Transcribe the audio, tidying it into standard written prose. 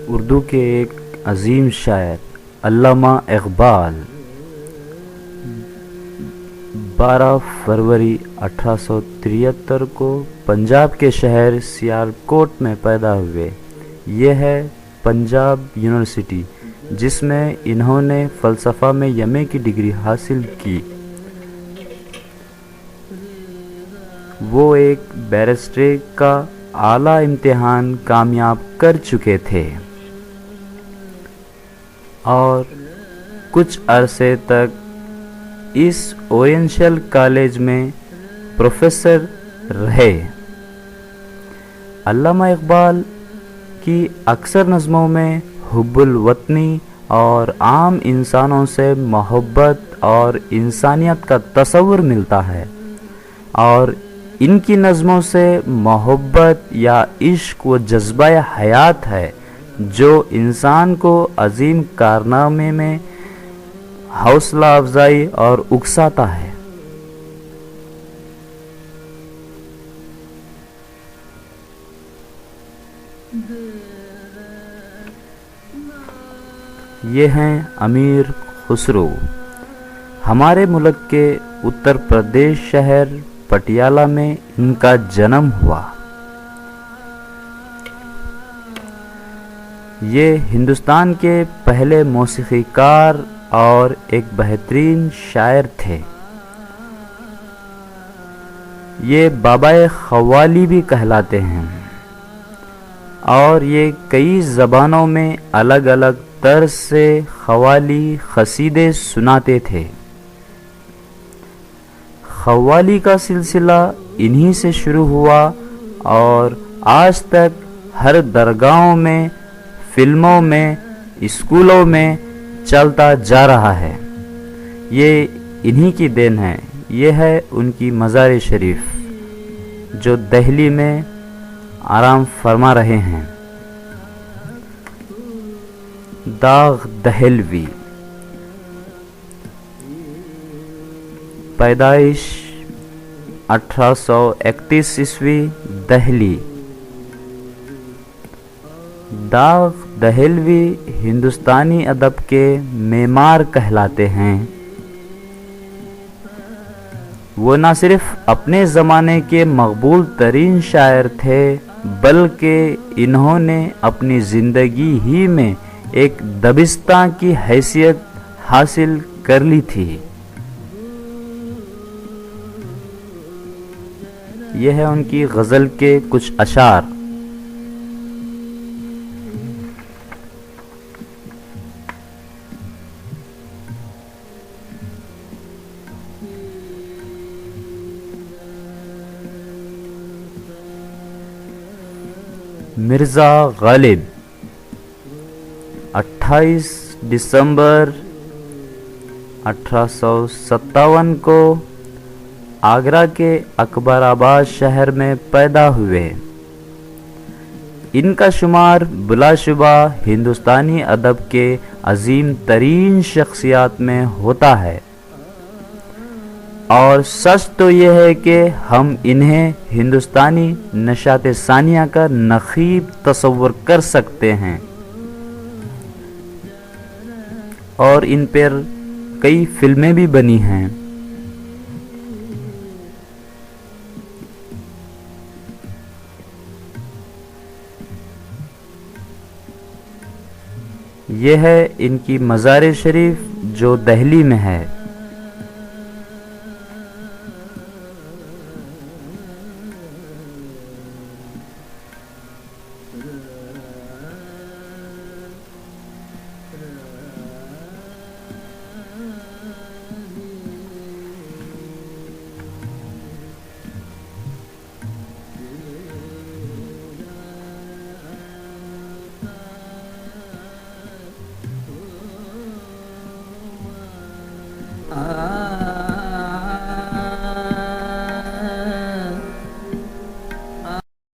اردو کے ایک عظیم شاعر علامہ اقبال 12 فروری 1873 کو پنجاب کے شہر سیالکوٹ میں پیدا ہوئے۔ یہ ہے پنجاب یونیورسٹی جس میں انہوں نے فلسفہ میں ایم اے کی ڈگری حاصل کی۔ وہ ایک بیرسٹری کا اعلیٰ امتحان کامیاب کر چکے تھے اور کچھ عرصے تک اس اورینشل کالج میں پروفیسر رہے۔ علامہ اقبال کی اکثر نظموں میں حب الوطنی اور عام انسانوں سے محبت اور انسانیت کا تصور ملتا ہے، اور ان کی نظموں سے محبت یا عشق و جذبہ حیات ہے جو انسان کو عظیم کارنامے میں حوصلہ افزائی اور اکساتا ہے۔ یہ ہیں امیر خسرو۔ ہمارے ملک کے اتر پردیش شہر پٹیالہ میں ان کا جنم ہوا۔ یہ ہندوستان کے پہلے موسیقی کار اور ایک بہترین شاعر تھے۔ یہ بابائے قوالی بھی کہلاتے ہیں، اور یہ کئی زبانوں میں الگ الگ طرز سے قوالی قصیدے سناتے تھے۔ قوالی کا سلسلہ انہی سے شروع ہوا اور آج تک ہر درگاہوں میں، فلموں میں، اسکولوں میں چلتا جا رہا ہے۔ یہ انہی کی دین ہے۔ یہ ہے ان کی مزار شریف جو دہلی میں آرام فرما رہے ہیں۔ داغ دہلوی، پیدائش 1831 عیسوی، دہلی۔ داغ دہلوی ہندوستانی ادب کے معمار کہلاتے ہیں۔ وہ نہ صرف اپنے زمانے کے مقبول ترین شاعر تھے بلکہ انہوں نے اپنی زندگی ہی میں ایک دبستاں کی حیثیت حاصل کر لی تھی۔ یہ ہے ان کی غزل کے کچھ اشعار۔ مرزا غالب 28 دسمبر 1857 کو آگرہ کے اکبر آباد شہر میں پیدا ہوئے۔ ان کا شمار بلا شبہ ہندوستانی ادب کے عظیم ترین شخصیات میں ہوتا ہے، اور سچ تو یہ ہے کہ ہم انہیں ہندوستانی نشاط ثانیہ کا نقیب تصور کر سکتے ہیں، اور ان پر کئی فلمیں بھی بنی ہیں۔ یہ ہے ان کی مزار شریف جو دہلی میں ہے۔